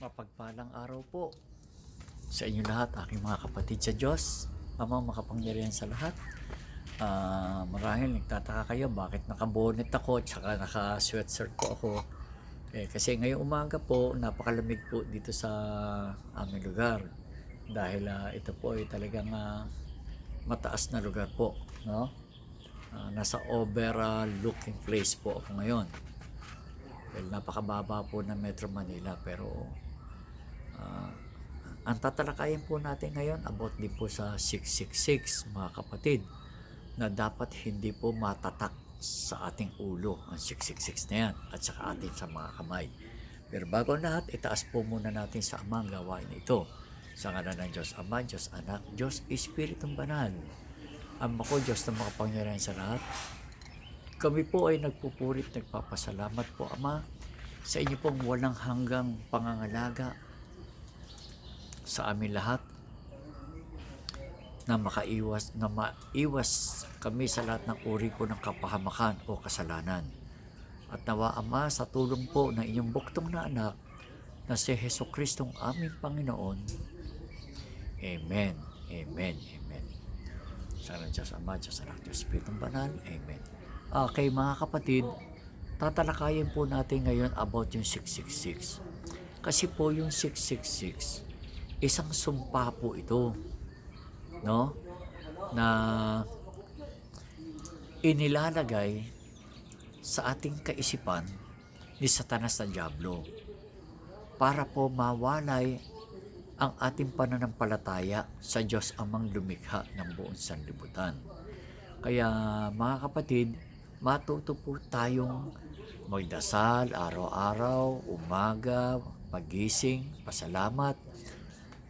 Mapagpalang araw po sa inyo lahat, aking mga kapatid sa Diyos, Ama makapangyarihan sa lahat. Marahil nagtataka kayo bakit nakabonet ako at saka naka-sweatshirt po ako. Kasi ngayong umaga po, napakalamig po dito sa aming lugar. Dahil ito po ay talagang mataas na lugar po. No? Nasa overlooking place po ako ngayon. Dahil napakababa po ng Metro Manila, pero ang tatalakayin po natin ngayon about din po sa 666 mga kapatid, na dapat hindi po matatak sa ating ulo ang 666 na yan at saka atin sa mga kamay. Pero bago lahat, itaas po muna natin sa Ama ang gawain ito. Sa ngalan ng Diyos Ama, Diyos Anak, Diyos Espiritong Banal. Ama ko, Diyos na makapangyarihan sa lahat, kami po ay nagpupurit, nagpapasalamat po Ama sa inyo pong walang hanggang pangangalaga sa amin lahat, na maiwas kami sa lahat ng uri po ng kapahamakan o kasalanan. At nawa Ama, sa tulong po ng inyong buktong na anak na si Jesucristong aming Panginoon. Amen, Amen, Amen. Sa ngalan ng Diyos Ama, Diyos Anak, Diyos Espiritong Banal. Amen. Okay mga kapatid, tatalakayin po natin ngayon about yung 666. Kasi po yung 666, isang sumpa po ito, no? Na inilalagay sa ating kaisipan ni Satanas na Diablo para po mawalay ang ating pananampalataya sa Diyos Amang lumikha ng buong sanlibutan. Kaya mga kapatid, matuto po tayong magdasal araw-araw, umaga, pagising, pasalamat,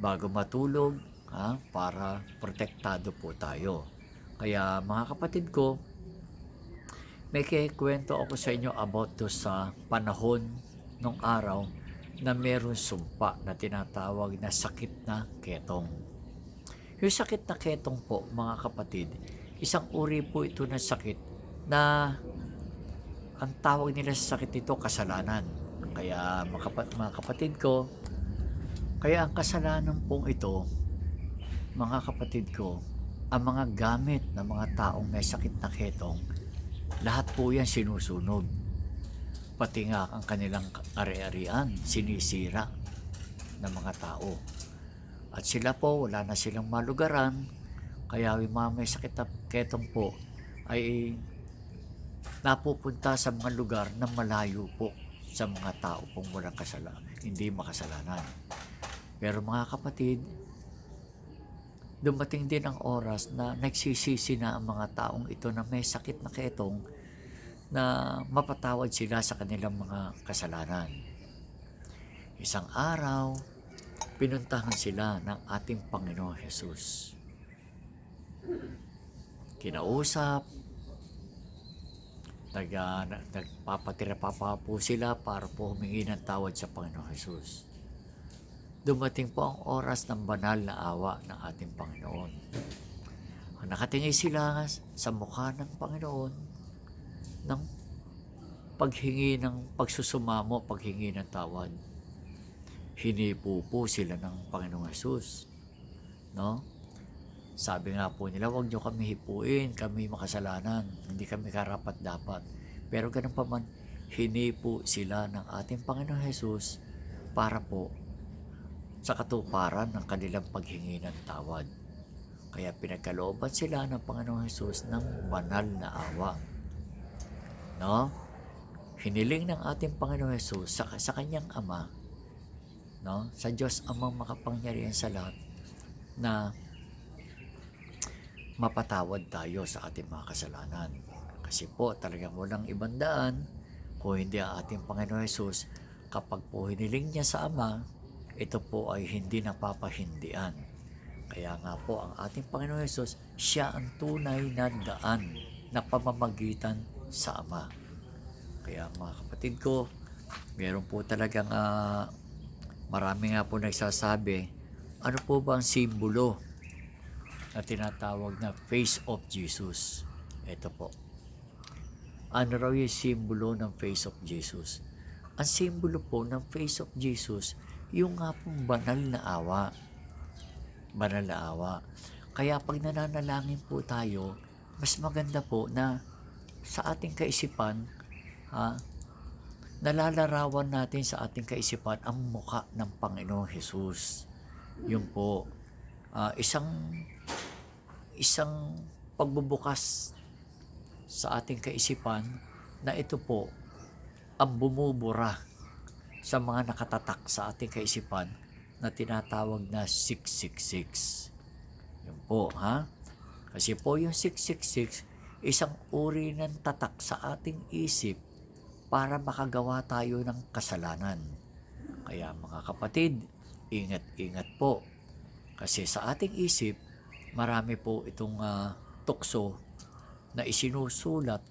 bago matulog, para protektado po tayo. Kaya mga kapatid ko, may kikwento ako sa inyo about to sa panahon ng araw na meron sumpa na tinatawag na sakit na ketong. Yung sakit na ketong po mga kapatid, isang uri po ito ng sakit na ang tawag nila sa sakit ito kasalanan. Kaya mga kapatid ko, kaya ang kasalanan pong ito, mga kapatid ko, ang mga gamit ng mga taong may sakit na ketong, lahat po yan sinusunog. Pati nga ang kanilang ari-arian, sinisira ng mga tao. At sila po, wala na silang malugaran, kaya yung mga may sakit na ketong po ay napupunta sa mga lugar na malayo po sa mga tao pong walang kasalanan, hindi makasalanan. Pero mga kapatid, dumating din ang oras na nagsisisi na ang mga taong ito na may sakit na ketong na mapatawad sila sa kanilang mga kasalanan. Isang araw, pinuntahan sila ng ating Panginoon Jesus. Kinausap, nagpapatira pa po sila para po humingi ng tawad sa Panginoon Jesus. Dumating po ang oras ng banal na awa ng ating Panginoon. Nakatingin sila sa mukha ng Panginoon ng paghingi ng pagsusumamo, paghingi ng tawad. Hinipo po sila ng Panginoong Jesus. No? Sabi nga po nila, huwag niyo kami hipuin, kami makasalanan, hindi kami karapat-dapat. Pero ganun pa man, hinipo sila ng ating Panginoong Jesus para po sa katuparan ng kanilang paghingi ng tawad. Kaya pinagkalooban sila ng Panginoong Jesus ng banal na awa. No? Hiniling ng ating Panginoong Jesus sa kanyang Ama, no? Sa Diyos Amang makapangyarihan sa lahat, na mapatawad tayo sa ating mga kasalanan. Kasi po talagang walang ibang daan kung hindi ang ating Panginoong Jesus. Kapag po hiniling niya sa Ama, ito po ay hindi napapahindian. Kaya nga po ang ating Panginoon Jesus, siya ang tunay na daan na pamamagitan sa Ama. Kaya mga kapatid ko, meron po talagang marami nga po nagsasabi, ano po ba ang simbolo na tinatawag na face of Jesus? Ito po. Ano raw yung simbolo ng face of Jesus? Ang simbolo po ng face of Jesus, yung nga pong banal na awa. Banal na awa. Kaya pag nananalangin po tayo, mas maganda po na sa ating kaisipan, ha, nalalarawan natin sa ating kaisipan ang mukha ng Panginoong Hesus. Yun po, isang pagbubukas sa ating kaisipan na ito po ang bumubura sa mga nakatatak sa ating kaisipan na tinatawag na 666. Yun po, ha? Kasi po yung 666, isang uri ng tatak sa ating isip para makagawa tayo ng kasalanan. Kaya mga kapatid, ingat-ingat po. Kasi sa ating isip, marami po itong tukso na isinusulat.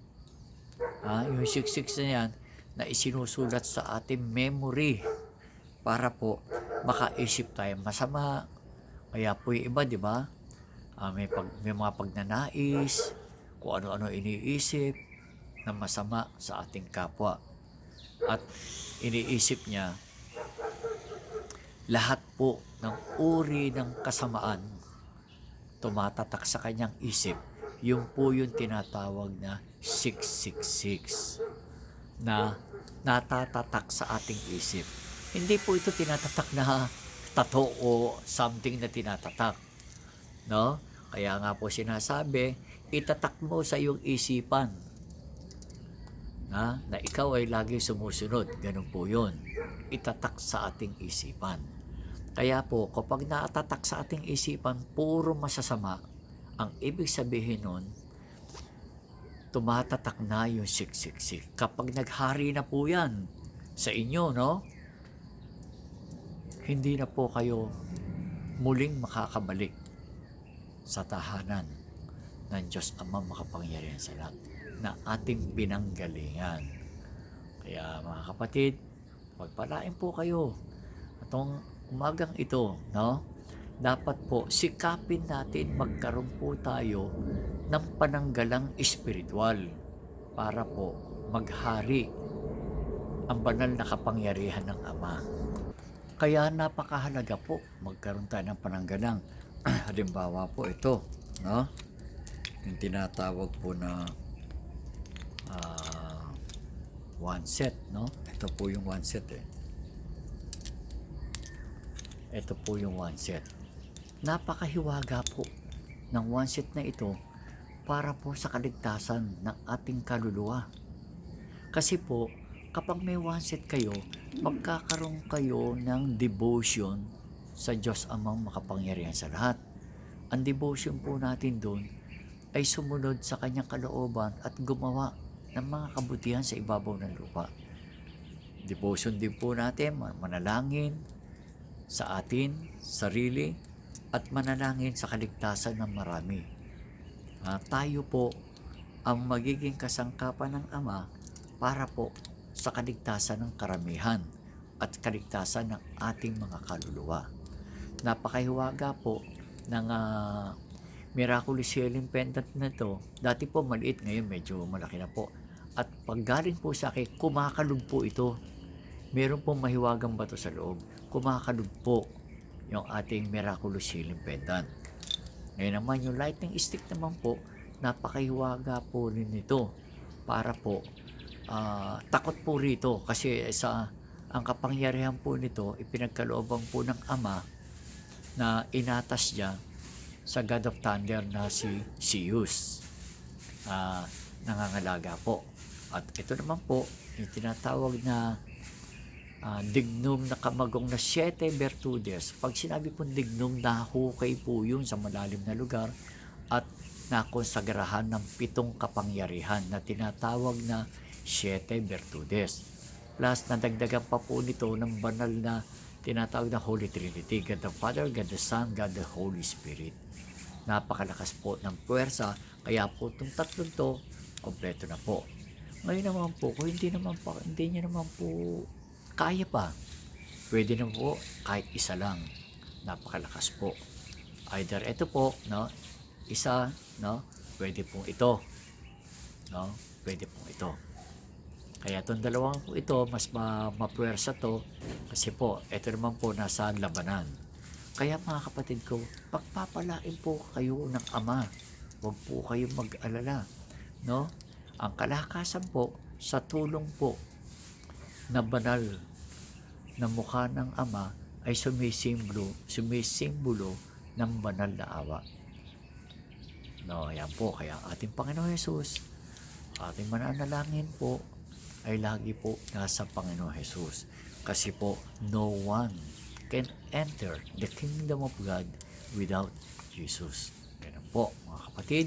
Yung 666 na yan, na isinusulat sa ating memory para po makaisip tayo masama. Kaya po yung iba, di ba? May mga pagnanais, kung ano-ano iniisip na masama sa ating kapwa. At iniisip niya lahat po ng uri ng kasamaan tumatatak sa kanyang isip. Yung po yung tinatawag na 666 na natatatak sa ating isip. Hindi po ito tinatatak na tato o something na tinatatak. No? Kaya nga po sinasabi, itatak mo sa iyong isipan na ikaw ay lagi sumusunod. Ganun po yun. Itatak sa ating isipan. Kaya po, kapag naatatak sa ating isipan, puro masasama, ang ibig sabihin nun, tumatatak na yung 666. Kapag naghari na po yan sa inyo, no? Hindi na po kayo muling makakabalik sa tahanan ng Diyos Amang makapangyarihan sa lahat na ating pinanggalingan. Kaya mga kapatid, pagpalain po kayo atong umagang ito, no? Dapat po sikapin natin magkaroon po tayo ng pananggalang espiritual para po maghari ang banal na kapangyarihan ng Ama. Kaya napakahalaga po magkaroon tayo ng pananggalang. Halimbawa po ito, no? Yung tinatawag po na one set, no? Ito po yung one set Ito po yung one set. Napakahiwaga po ng one set na ito para po sa kaligtasan ng ating kaluluwa. Kasi po, kapag may one set kayo, magkakaroon kayo ng devotion sa Diyos Amang makapangyarihan sa lahat. Ang devotion po natin doon ay sumunod sa kanyang kalooban at gumawa ng mga kabutihan sa ibabaw ng lupa. Devotion din po natin, manalangin sa atin, sarili, at manalangin sa kaligtasan ng marami. Tayo po ang magiging kasangkapan ng Ama para po sa kaligtasan ng karamihan at kaligtasan ng ating mga kaluluwa. Napakahiwaga po ng miraculous healing pendant na ito. Dati po maliit, ngayon medyo malaki na po. At pag galing po sa akin, kumakalog po ito. Meron pong mahiwagang bato sa loob. Kumakalog po yung ating miraculous healing pendant. Ngayon naman yung lightning stick naman po, napakahiwaga po rin ito para po takot po rito kasi ang kapangyarihan po nito ipinagkalooban po ng Ama na inatas niya sa God of Thunder na si Zeus, nangangalaga po. At ito naman po yung tinatawag na dignum na kamagong na 7 virtudes. Pag sinabi pong dignum, nahukay po yun sa malalim na lugar at nakonsagrahan ng 7 kapangyarihan na tinatawag na 7 virtudes. Plus, nadagdagan pa po nito ng banal na tinatawag na Holy Trinity, God the Father, God the Son, God the Holy Spirit. Napakalakas po ng puwersa, kaya po itong tatlong to, kompleto na po. Ngayon naman po, kung hindi niya naman po kaya pa, pwede na po kahit isa lang. Napakalakas po. Either ito po, no? Isa, no? Pwede pong ito. No? Pwede pong ito. Kaya itong dalawang po ito, mas mapuwersa to kasi po, ito naman po nasa labanan. Kaya mga kapatid ko, pagpapalain po kayo ng Ama. Huwag po kayong mag-alala. No? Ang kalakasan po sa tulong po na banal na mukha ng Ama ay sumisimbolo ng banal na awa. No, yan po. Kaya ating Panginoon Jesus, ating mananalangin po ay lagi po nasa Panginoon Jesus. Kasi po, no one can enter the kingdom of God without Jesus. Ganun po, mga kapatid.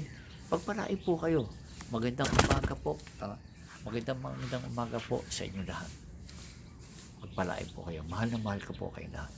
Pagpalain po kayo. Magandang umaga po. Magandang umaga po sa inyo lahat. Pagpalain po kayo. Mahal na mahal ko po kayo lahat.